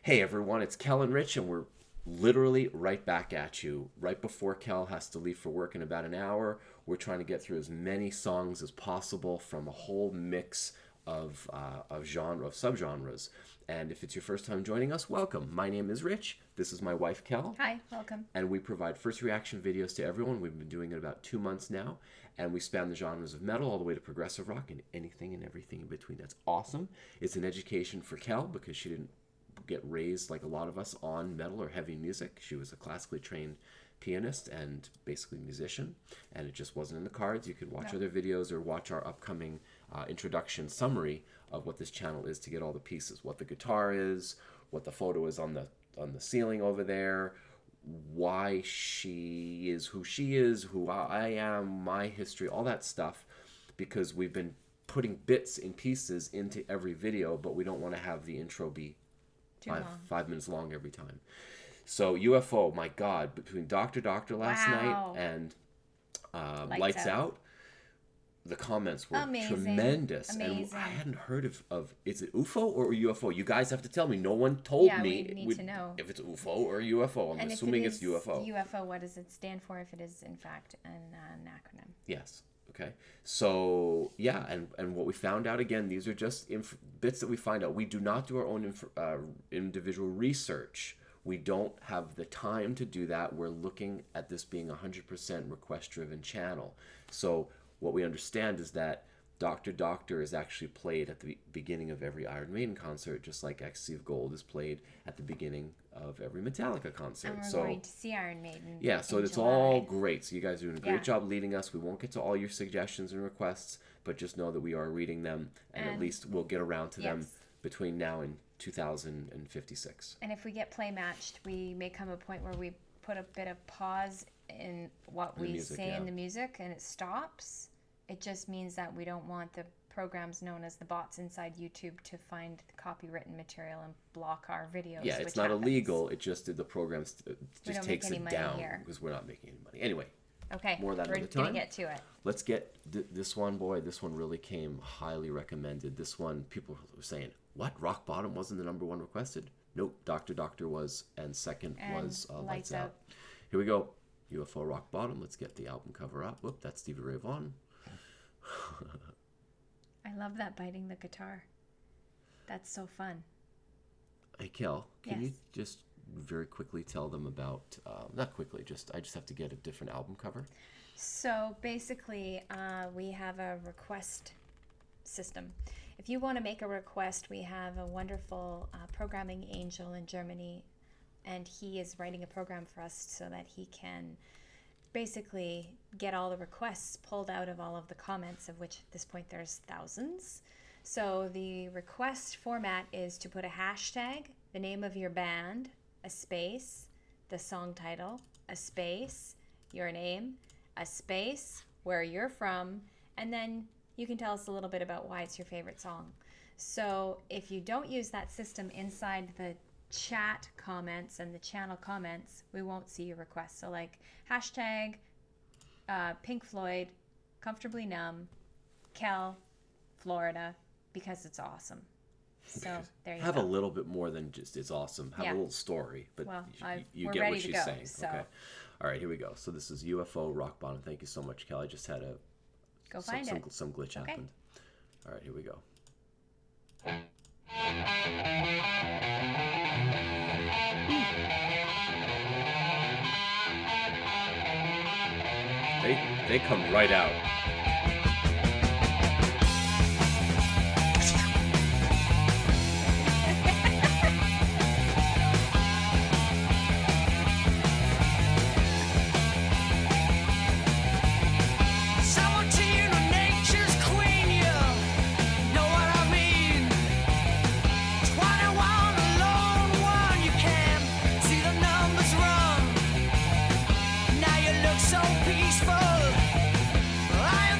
Hey everyone, it's Kel-n-Rich, and we're literally right back at you. Right before Kel has to leave for work in about an hour, we're trying to get through as many songs as possible from a whole mix of subgenres. And if it's your first time joining us, welcome. My name is Rich. This is my wife Kel. Hi, welcome. And we provide first reaction videos to everyone. We've been doing it about 2 months now, and we span the genres of metal all the way to progressive rock and anything and everything in between. That's awesome. It's an education for Kel because she didn't get raised like a lot of us on metal or heavy music. She was a classically trained pianist and basically musician, and it just wasn't in the cards. You could watch other videos or watch our upcoming introduction summary of what this channel is to get all the pieces, what the guitar is, what the photo is on the ceiling over there, why she is, who I am, my history, all that stuff, because we've been putting bits and pieces into every video, but we don't want to have the intro be 5 minutes long every time. So UFO, my God, between Doctor last night and Lights Out, the comments were tremendous. Amazing. And I hadn't heard of is it UFO or UFO? You guys have to tell me. No one told me we need to know if it's UFO or UFO. I'm assuming it's UFO. UFO, what does it stand for if it is in fact an acronym? Yes. Okay. So, yeah, and what we found out, again, these are just bits that we find out. We do not do our own individual research. We don't have the time to do that. We're looking at this being a 100% request-driven channel. So what we understand is that Doctor is actually played at the beginning of every Iron Maiden concert, just like Ecstasy of Gold is played at the beginning of every Metallica concert. And we're going to see Iron Maiden. Yeah, so it's July. all great. So you guys are doing a great job leading us. We won't get to all your suggestions and requests, but just know that we are reading them, and at least we'll get around to them between now and 2056. And if we get play matched, we may come a point where we put a bit of pause in what we say in the music, and it stops. It just means that we don't want the programs known as the bots inside YouTube to find the copywritten material and block our videos. Yeah, it's not illegal. It just the program just takes it down because we're not making any money. Anyway, okay, more of that we're another time. Gonna get to it. Let's get this one. Boy, this one really came highly recommended. This one, people were saying, "What? Rock Bottom wasn't the #1 requested?" Nope, Doctor was, and second was Lights Out. Here we go. UFO Rock Bottom. Let's get the album cover up. Whoop, that's Stevie Ray Vaughan. I love that biting the guitar. That's so fun. Hey, Kel, can you just very quickly tell them about, not quickly, I just have to get a different album cover. So basically, we have a request system. If you want to make a request, we have a wonderful programming angel in Germany, and he is writing a program for us so that he can basically get all the requests pulled out of all of the comments, of which at this point there's thousands. So the request format is to put a hashtag, the name of your band, a space, the song title, a space, your name, a space, where you're from, and then you can tell us a little bit about why it's your favorite song. So if you don't use that system inside the chat comments and the channel comments, we won't see your requests. So like hashtag Pink Floyd, Comfortably Numb, Kel, Florida, because it's awesome. So there you go. Have a little bit more than just it's awesome. Have a little story, but you get what she's saying. So. Okay. All right, here we go. So this is UFO Rock Bottom. Thank you so much, Kel. I just had some glitch happened. All right, here we go. They come right out. So peaceful, I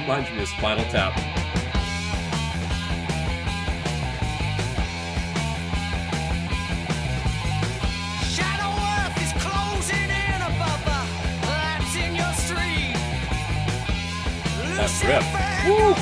Reminds me of Spinal Tap. That riff. Woo!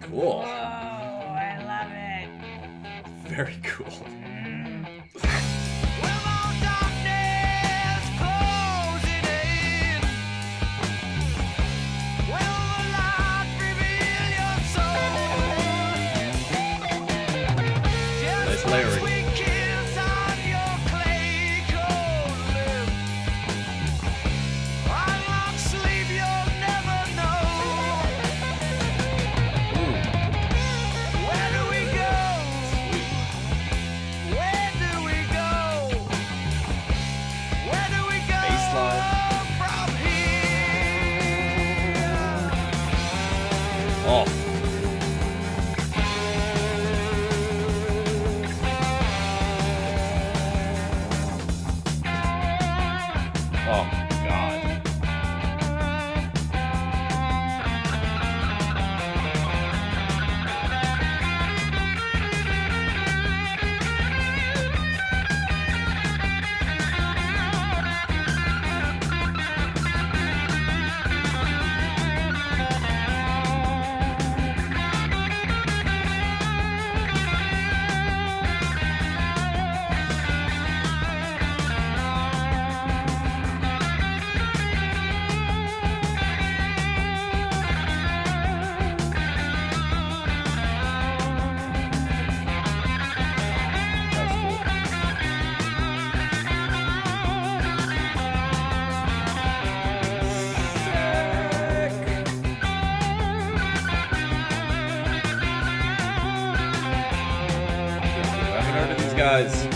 Cool. Whoa, I love it. Very cool. Nice layering. Oh. Oh, God. Guys.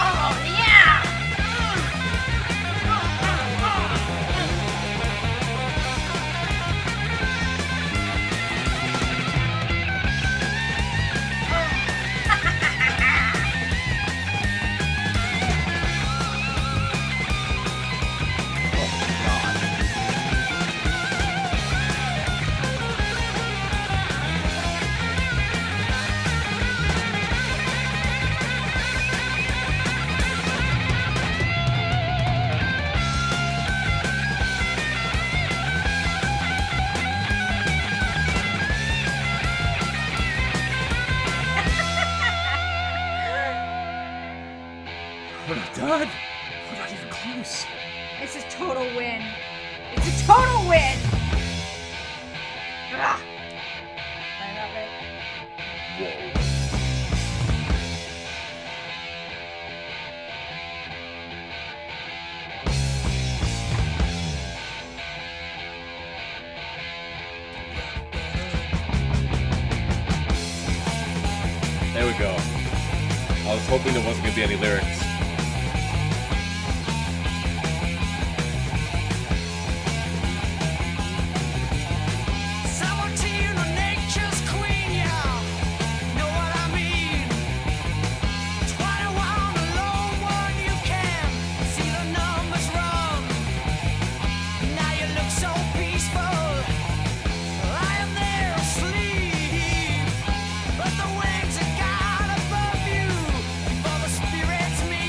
Oh, yeah! We're not done. We're not even close. It's a total win. It's a total win! Ah, I love it. Whoa. There we go. I was hoping there wasn't going to be any lyrics. But the wings are God above you, for the spirits meet.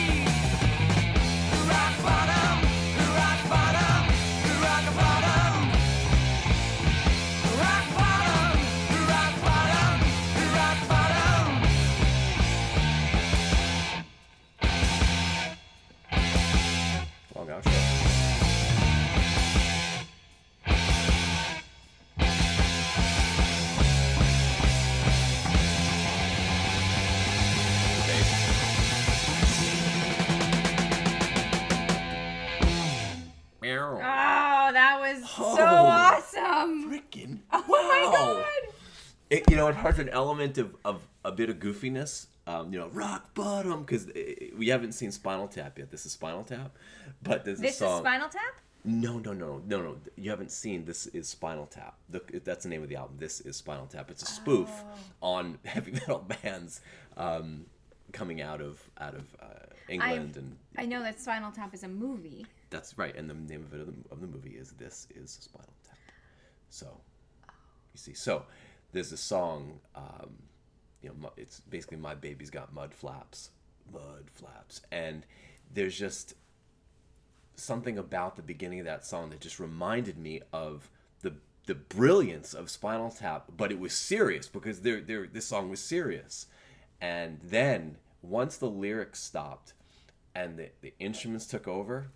It has an element of a bit of goofiness. Rock Bottom, because we haven't seen Spinal Tap yet. This is Spinal Tap, but there's a song. This is Spinal Tap? No. You haven't seen This is Spinal Tap. That's the name of the album. This is Spinal Tap. It's a spoof on heavy metal bands coming out of England. I know that Spinal Tap is a movie. That's right, and the name of the movie is This is Spinal Tap. So, you see, there's a song. It's basically My Baby's Got Mud Flaps, and there's just something about the beginning of that song that just reminded me of the brilliance of Spinal Tap, but it was serious because this song was serious. And then once the lyrics stopped and the instruments took over,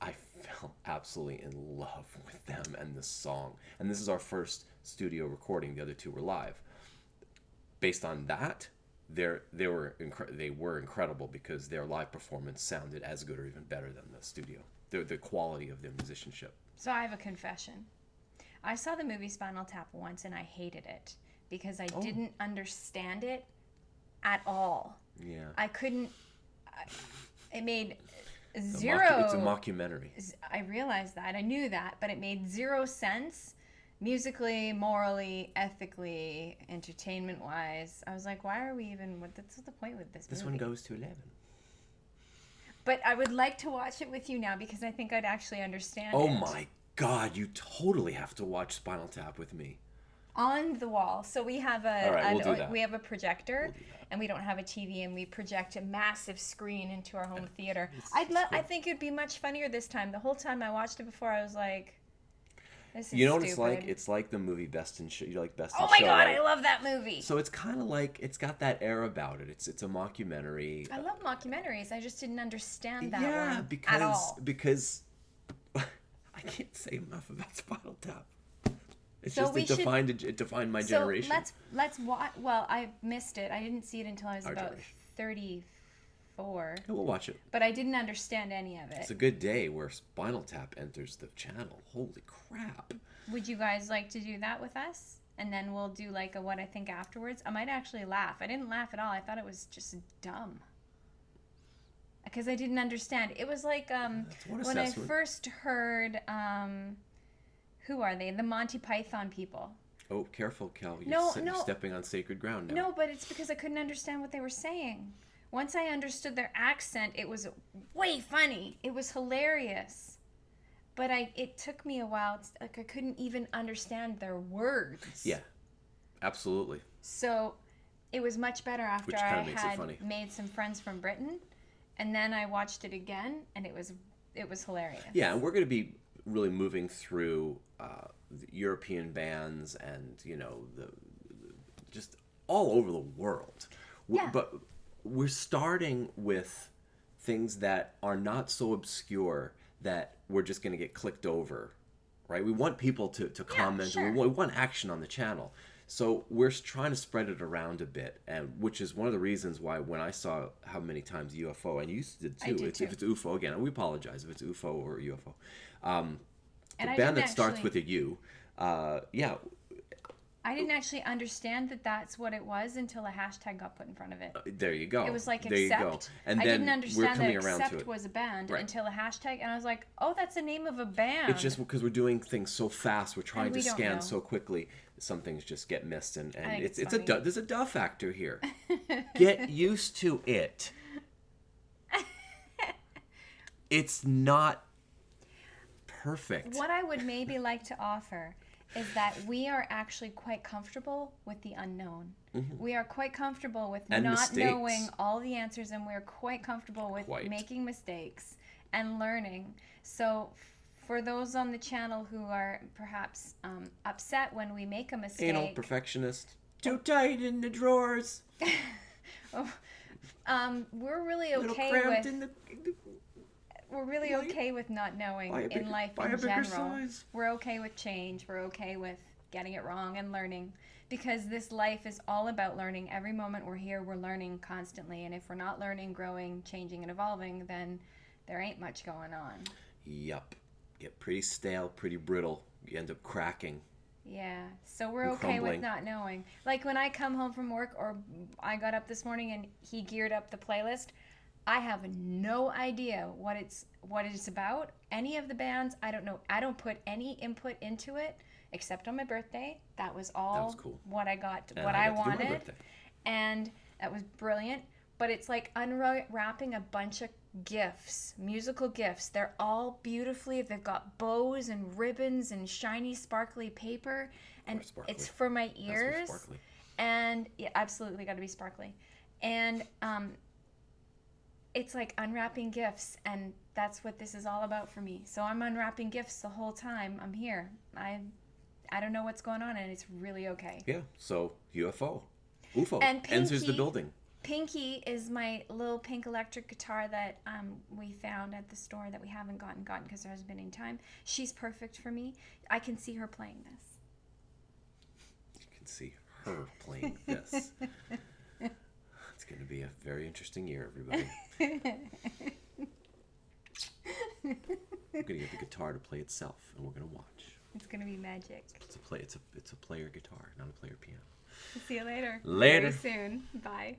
I fell absolutely in love with them and the song. And this is our first studio recording. The other two were live. Based on that, they were incredible because their live performance sounded as good or even better than the studio. The quality of their musicianship. So I have a confession. I saw the movie Spinal Tap once and I hated it because I didn't understand it at all. Yeah. I couldn't. It made zero. It's a mockumentary. I realized that. I knew that, but it made zero sense. Musically, morally, ethically, entertainment-wise. I was like, why are we even... What's the point with this movie? This one goes to 11. But I would like to watch it with you now because I think I'd actually understand it. Oh my God, you totally have to watch Spinal Tap with me. On the wall. So we have we have a projector, and we don't have a TV, and we project a massive screen into our home theater. I think it'd be much funnier this time. The whole time I watched it before, I was like... This is what stupid. it's like? It's like the movie Best in Show. You like Best in Show? Oh my God, right? I love that movie. So it's kind of like it's got that air about it. It's a mockumentary. I love mockumentaries. I just didn't understand that one because at all. Because I can't say enough about Spinal Tap. It's So just it defined my generation. So let's watch. Well, I missed it. I didn't see it until I was about generation. 34. Yeah, we'll watch it. But I didn't understand any of it. It's a good day where Spinal Tap enters the channel. Holy crap. Would you guys like to do that with us? And then we'll do like a what I think afterwards. I might actually laugh. I didn't laugh at all. I thought it was just dumb. Because I didn't understand. It was like when I first heard, who are they? The Monty Python people. Oh, careful, Kel. You're stepping on sacred ground now. No, but it's because I couldn't understand what they were saying. Once I understood their accent, it was way funny. It was hilarious. But it took me a while. I couldn't even understand their words. Yeah, absolutely. So it was much better after I had made some friends from Britain. And then I watched it again, and it was hilarious. Yeah, and we're going to be really moving through the European bands and, just all over the world. Yeah. But we're starting with things that are not so obscure that we're just going to get clicked over, right? We want people to comment. Sure. We want action on the channel. So we're trying to spread it around a bit, and which is one of the reasons why when I saw how many times UFO, and you did too, if it's UFO, again, we apologize if it's UFO or UFO. The band that starts with a U, I didn't actually understand that that's what it was until a hashtag got put in front of it. There you go. It was like there Accept. You go. And I then didn't understand that Accept Accept was a band until a hashtag, and I was like, oh, that's the name of a band. It's just because we're doing things so fast, we're trying to scan so quickly, some things just get missed, and there's a duh factor here. Get used to it. It's not perfect. What I would maybe like to offer is that we are actually quite comfortable with the unknown. Mm-hmm. We are quite comfortable with not knowing all the answers, and we're quite comfortable with making mistakes and learning. So for those on the channel who are perhaps upset when we make a mistake... Anal perfectionist. Too tight in the drawers. We're really okay with... We're really okay with not knowing in life in general. We're okay with change. We're okay with getting it wrong and learning, because this life is all about learning. Every moment we're here, we're learning constantly. And if we're not learning, growing, changing, and evolving, then there ain't much going on. Yup. Get pretty stale, pretty brittle. You end up cracking. Yeah. So we're And okay with crumbling. not knowing. Like when I come home from work or I got up this morning and he geared up the playlist, I have no idea what it's about. Any of the bands, I don't know. I don't put any input into it except on my birthday. That was all That was cool. what I got, And what I I got to do my wanted. birthday. And that was brilliant. But it's like unwrapping a bunch of gifts, musical gifts. They're all beautifully, they've got bows and ribbons and shiny, sparkly paper. And Sparkly. it's for my Has to be ears. sparkly. And yeah, absolutely got to be sparkly. And it's like unwrapping gifts. And that's what this is all about for me. So I'm unwrapping gifts the whole time I'm here. I don't know what's going on, and it's really okay. Yeah. So UFO And enters the Pinky- building. Pinky is my little pink electric guitar that we found at the store that we haven't gotten because there hasn't been any time. She's perfect for me. I can see her playing this. You can see her playing this. It's going to be a very interesting year, everybody. We're going to get the guitar to play itself, and we're going to watch. It's gonna be magic. It's a player guitar, not a player piano. See you later. Later. Very soon. Bye.